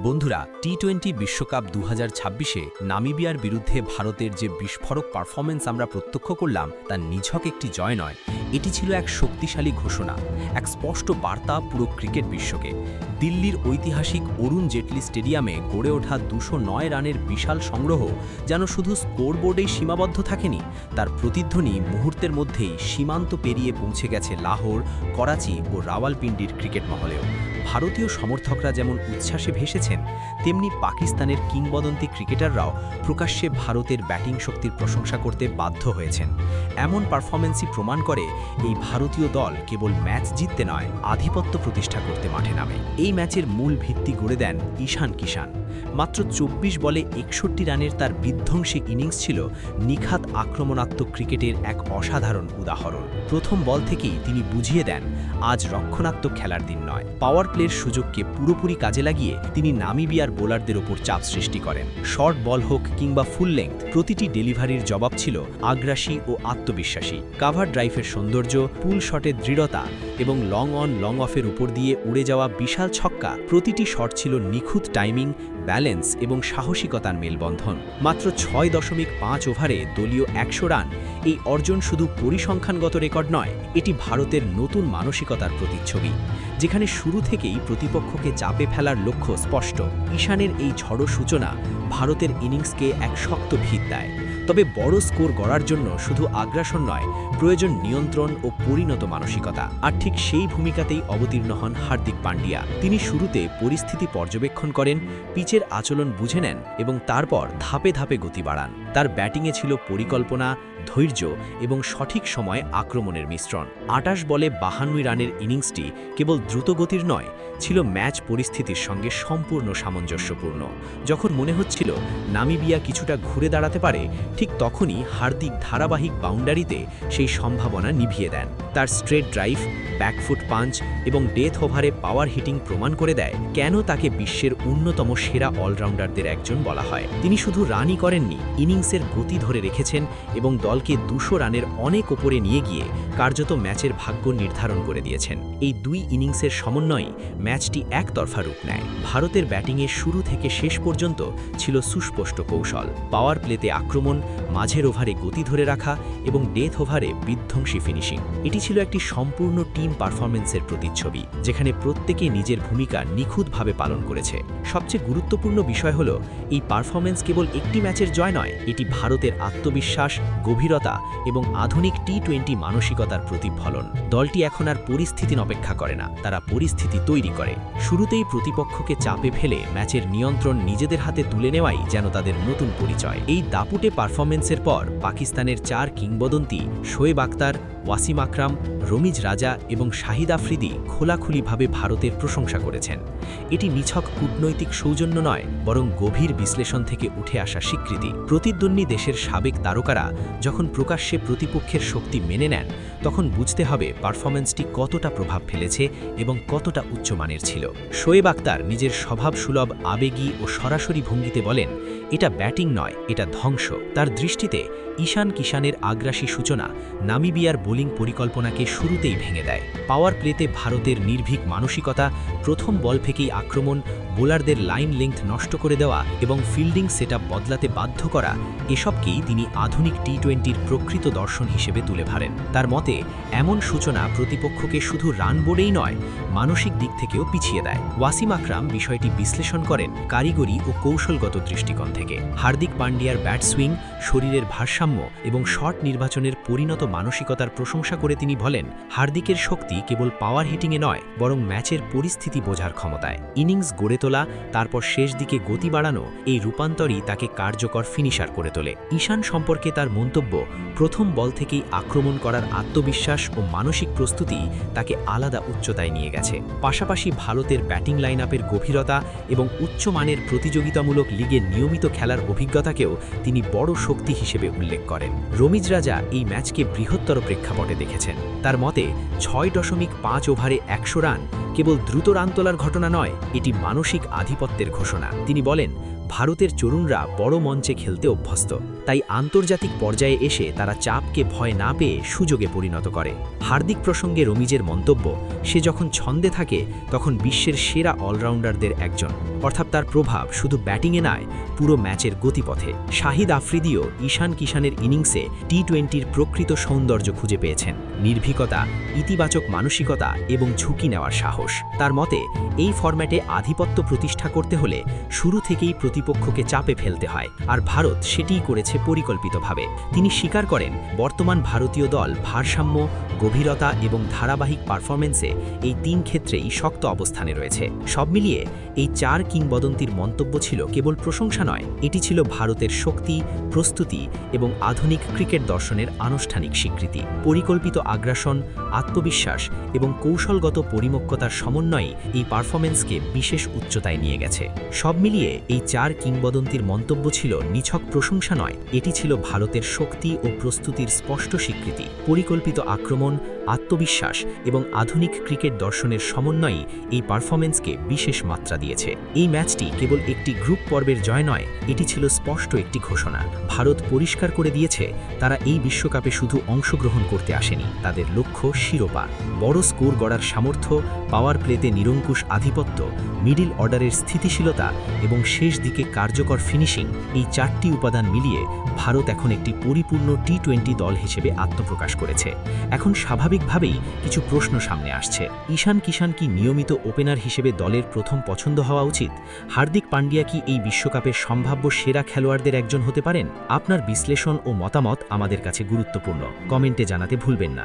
বন্ধুরা, টি-20 বিশ্বকাপ 2026-এ নামিবিয়ার বিরুদ্ধে ভারতের যে বিস্ফোরক পারফরমেন্স আমরা প্রত্যক্ষ করলাম তা নিছক একটি জয় নয়, এটি ছিল এক শক্তিশালী ঘোষণা, এক স্পষ্ট বার্তা পুরো ক্রিকেট বিশ্বকে। দিল্লির ঐতিহাসিক অরুণ জেটলি স্টেডিয়ামে গড়ে ওঠা 209 রানের বিশাল সংগ্রহ যেন শুধু স্কোরবোর্ডেই সীমাবদ্ধ থাকেনি, তার প্রতিধ্বনি মুহূর্তের মধ্যেই সীমান্ত পেরিয়ে পৌঁছে গেছে লাহোর, করাচি ও রাওয়ালপিন্ডির ক্রিকেট মহলেও। ভারতীয় সমর্থকরা যেমন উচ্ছ্বাসে ভেসেছেন, তেমনি পাকিস্তানের কিংবদন্তি ক্রিকেটাররাও প্রকাশ্যে ভারতের ব্যাটিং শক্তির প্রশংসা করতে বাধ্য হয়েছেন। এমন পারফরম্যান্সই প্রমাণ করে এই ভারতীয় দল কেবল ম্যাচ জিততে নয়, আধিপত্য প্রতিষ্ঠা করতে মাঠে নামে। এই ম্যাচের মূল ভিত্তি গড়ে দেন ঈশান কিষান। মাত্র 24 বলে 61 রানের তার বিধ্বংসী ইনিংস ছিল নিখাত আক্রমণাত্মক ক্রিকেটের এক অসাধারণ উদাহরণ। প্রথম বল থেকেই তিনি বুঝিয়ে দেন, আজ রক্ষণাত্মক খেলার দিন নয়। পাওয়ার প্লের সুযোগকে পুরোপুরি কাজে লাগিয়ে তিনি নামিবিয়ার বোলারদের ওপর চাপ সৃষ্টি করেন। শর্ট বল হোক কিংবা ফুল লেংথ, প্রতিটি ডেলিভারির জবাব ছিল আগ্রাসী ও আত্মবিশ্বাসী। কাভার ড্রাইভের সৌন্দর্য, পুল শটের দৃঢ়তা এবং লং অন লং অফের উপর দিয়ে উড়ে যাওয়া বিশাল ছক্কা, প্রতিটি শট ছিল নিখুঁত টাইমিং, ব্যালেন্স এবং সাহসিকতার মেলবন্ধন। মাত্র 6.5 ওভারে দলীয় 100 রান, এই অর্জন শুধু পরিসংখ্যানগত রেকর্ড নয়, এটি ভারতের নতুন মানসিকতার প্রতিচ্ছবি, যেখানে শুরু থেকেই প্রতিপক্ষকে চাপে ফেলার লক্ষ্য স্পষ্ট। ঈশানের এই ঝড়ো সূচনা ভারতের ইনিংসকে এক শক্ত ভিত দেয়। তবে বড় স্কোর গড়ার জন্য শুধু আগ্রাসন নয়, প্রয়োজন নিয়ন্ত্রণ ও পরিণত মানসিকতা। আর ঠিক সেই ভূমিকাতেই অবতীর্ণ হন হার্দিক পান্ডিয়া। তিনি শুরুতে পরিস্থিতি পর্যবেক্ষণ করেন, পিচের আচরণ বুঝে নেন এবং তারপর ধাপে ধাপে গতি বাড়ান। তার ব্যাটিংয়ে ছিল পরিকল্পনা, ধৈর্য এবং সঠিক সময়ে আক্রমণের মিশ্রণ। 28 বলে 52 রানের ইনিংসটি কেবল দ্রুতগতির নয়, ছিল ম্যাচ পরিস্থিতির সঙ্গে সম্পূর্ণ সামঞ্জস্যপূর্ণ। যখন মনে হচ্ছিল নামিবিয়া কিছুটা ঘুরে দাঁড়াতে পারে, ঠিক তখনই হার্দিক ধারাবাহিক বাউন্ডারিতে সেই সম্ভাবনা নিভিয়ে দেন। তার স্ট্রেট ড্রাইভ, ব্যাকফুট পাঞ্চ এবং ডেথ ওভারে পাওয়ার হিটিং প্রমাণ করে দেয় কেন তাকে বিশ্বের অন্যতম সেরা অলরাউন্ডারদের একজন বলা হয়। তিনি শুধু রানই করেননি, ইনিংসের গতি ধরে রেখেছেন এবং দলকে 200 রানের অনেক ওপরে নিয়ে গিয়ে কার্যত ম্যাচের ভাগ্য নির্ধারণ করে দিয়েছেন। এই দুই ইনিংসের সমন্বয়ে ম্যাচটি একতরফা রূপ নেয়। ভারতের ব্যাটিংয়ে শুরু থেকে শেষ পর্যন্ত ছিল সুস্পষ্ট কৌশল, পাওয়ার প্লেতে আক্রমণ, মাঝের ওভারে গতি ধরে রাখা এবং ডেথ ওভারে বিধ্বংসী ফিনিশিং। এটি ছিল একটি সম্পূর্ণ টিম পারফরমেন্সের প্রতিচ্ছবি, যেখানে প্রত্যেকে নিজের ভূমিকা নিখুঁতভাবে পালন করেছে। সবচেয়ে গুরুত্বপূর্ণ বিষয় হল, এই পারফরমেন্স কেবল একটি ম্যাচের জয় নয়, এটি ভারতের আত্মবিশ্বাস, গভীরতা এবং আধুনিক টি-20 মানসিকতার প্রতিফলন। দলটি এখন আর পরিস্থিতি অপেক্ষা করে না, তারা পরিস্থিতি তৈরি করে। শুরুতেই প্রতিপক্ষকে চাপে ফেলে ম্যাচের নিয়ন্ত্রণ নিজেদের হাতে তুলে নেওয়াই যেন তাদের নতুন পরিচয়। এই দাপুটে পারফরমেন্সের পর পাকিস্তানের 4 কিংবদন্তি শোয়েব আখতার, ওয়াসিম আকরাম, রমিজ রাজা এবং শাহিদ আফ্রিদি খোলাখুলিভাবে ভারতের প্রশংসা করেছেন। এটি নিছক কূটনৈতিক সৌজন্য নয়, বরং গভীর বিশ্লেষণ থেকে উঠে আসা স্বীকৃতি। প্রতিদ্বন্দ্বী দেশের সাবেক তারকারা যখন প্রকাশ্যে প্রতিপক্ষের শক্তি মেনে নেন, তখন বুঝতে হবে পারফরম্যান্সটি কতটা প্রভাব ফেলেছে এবং কতটা উচ্চমানের ছিল। শোয়েব আখতার নিজের স্বভাবসুলভ আবেগী ও সরাসরি ভঙ্গিতে বলেন, এটা ব্যাটিং নয়, এটা ধ্বংস। তার দৃষ্টিতে ঈশান কিষানের আগ্রাসী সূচনা নামিবিয়ার বোলিং পরিকল্পনাকে শুরুতেই ভেঙে দেয়। পাওয়ার প্লেতে ভারতের নির্ভীক মানসিকতা, প্রথম বল থেকেই আক্রমণ, বোলারদের লাইন লেংথ নষ্ট করে দেওয়া এবং ফিল্ডিং সেটআপ বদলাতে বাধ্য করা, এসবকেই তিনি আধুনিক টি-20-র প্রকৃত দর্শন হিসেবে তুলে ধরেন। তার মতে, এমন সূচনা প্রতিপক্ষকে শুধু রান বোর্ডেই নয়, মানসিক দিক থেকেও পিছিয়ে দেয়। ওয়াসিম আকরাম বিষয়টি বিশ্লেষণ করেন কারিগরি ও কৌশলগত দৃষ্টিকোণ থেকে। হার্দিক পান্ডিয়ার ব্যাট সুইং, শরীরের ভারসাম্য এবং শট নির্বাচনের পরিণত মানসিকতার প্রশংসা করে তিনি বলেন, হার্দিকের শক্তি কেবল পাওয়ার হিটিংয়ে নয়, বরং ম্যাচের পরিস্থিতি বোঝার ক্ষমতায়। ইনিংস গড়ে তোলা, তারপর শেষ দিকে গতি বাড়ানো, এই রূপান্তরই তাকে কার্যকর ফিনিশার করে তোলে। ঈশান সম্পর্কে তার মন্তব্য, প্রথম বল থেকেই আক্রমণ করার আত্মবিশ্বাস ও মানসিক প্রস্তুতি তাকে আলাদা উচ্চতায় নিয়ে গেছে। পাশাপাশি ভারতের ব্যাটিং লাইনআপের গভীরতা এবং উচ্চমানের প্রতিযোগিতামূলক লিগে নিয়মিত খেলার অভিজ্ঞতাকেও তিনি বড় শক্তি হিসেবে উল্লেখ করেন। রমিজ রাজা এই ম্যাচকে বৃহত্তর প্রেক্ষাপটে দেখেছেন। তার মতে, 6.5 ওভারে 100 রান কেবল দ্রুত রান তোলার ঘটনা নয়, এটি মানসিক আধিপত্যের ঘোষণা। তিনি বলেন, ভারতের তরুণরা বড় মঞ্চে খেলতে অভ্যস্ত, তাই আন্তর্জাতিক পর্যায়ে এসে তারা চাপকে ভয় না পেয়ে সুযোগে পরিণত করে। হার্দিক প্রসঙ্গে রমিজের মন্তব্য, সে যখন ছন্দে থাকে তখন বিশ্বের সেরা অলরাউন্ডারদের একজন, অর্থাৎ তার প্রভাব শুধু ব্যাটিংয়ে নয়, পুরো ম্যাচের গতিপথে। শাহিদ আফ্রিদিও ঈশান কিষানের ইনিংসে টি-20-র প্রকৃত সৌন্দর্য খুঁজে পেয়েছেন, নির্ভীকতা, ইতিবাচক মানসিকতা এবং ঝুঁকি নেওয়ার সাহস। তার মতে, এই ফরম্যাটে আধিপত্য প্রতিষ্ঠা করতে হলে শুরু থেকেই প্রতিপক্ষকে চাপে ফেলতে হয়, আর ভারত সেটিই করেছে পরিকল্পিতভাবে। তিনি স্বীকার করেন, বর্তমান ভারতীয় দল ভারসাম্য, গভীরতা এবং ধারাবাহিক পারফরম্যান্সে এই 3 ক্ষেত্রেই শক্ত অবস্থানে রয়েছে। সব মিলিয়ে এই 4 কিংবদন্তির মন্তব্য ছিল কেবল প্রশংসা নয়, এটি ছিল ভারতের শক্তি, প্রস্তুতি এবং আধুনিক ক্রিকেট দর্শনের আনুষ্ঠানিক স্বীকৃতি। পরিকল্পিত আগ্রাসন, আত্মবিশ্বাস এবং কৌশলগত পরিমক্কতার সমন্বয়ে এই পারফরম্যান্সকে বিশেষ উচ্চতায় নিয়ে গেছে। সব মিলিয়ে এই 4 কিংবদন্তির মন্তব্য ছিল নিছক প্রশংসা নয়, এটি ছিল ভারতের শক্তি ও প্রস্তুতির স্পষ্ট স্বীকৃতি। পরিকল্পিত আক্রমণ, আত্মবিশ্বাস এবং আধুনিক ক্রিকেট দর্শনের সমন্বয়ে এই পারফরম্যান্সকে বিশেষ মাত্রা দিয়েছে। এই ম্যাচটি কেবল একটি গ্রুপ পর্বের জয় নয়, এটি ছিল স্পষ্ট একটি ঘোষণা। ভারত পরিষ্কার করে দিয়েছে, তারা এই বিশ্বকাপে শুধু অংশগ্রহণ করতে আসেনি, তাদের লক্ষ্য শিরোপা। বড় স্কোর গড়ার সামর্থ্য, পাওয়ার প্লেতে নিরঙ্কুশ আধিপত্য, মিডল অর্ডারের স্থিতিশীলতা এবং শেষ দিকে কার্যকর ফিনিশিং, এই 4টি উপাদান মিলিয়ে ভারত এখন একটি পরিপূর্ণ টি-20 দল হিসেবে আত্মপ্রকাশ করেছে। এখন স্বাভাবিকভাবেই কিছু প্রশ্ন সামনে আসছে। ঈশান কিষান কি নিয়মিত ওপেনার হিসেবে দলের প্রথম পছন্দ হওয়া উচিত? হার্দিক পান্ডিয়া কি এই বিশ্বকাপের সম্ভাব্য সেরা খেলোয়াড়দের একজন হতে পারেন? আপনার বিশ্লেষণ ও মতামত আমাদের কাছে গুরুত্বপূর্ণ, কমেন্টে জানাতে ভুলবেন না।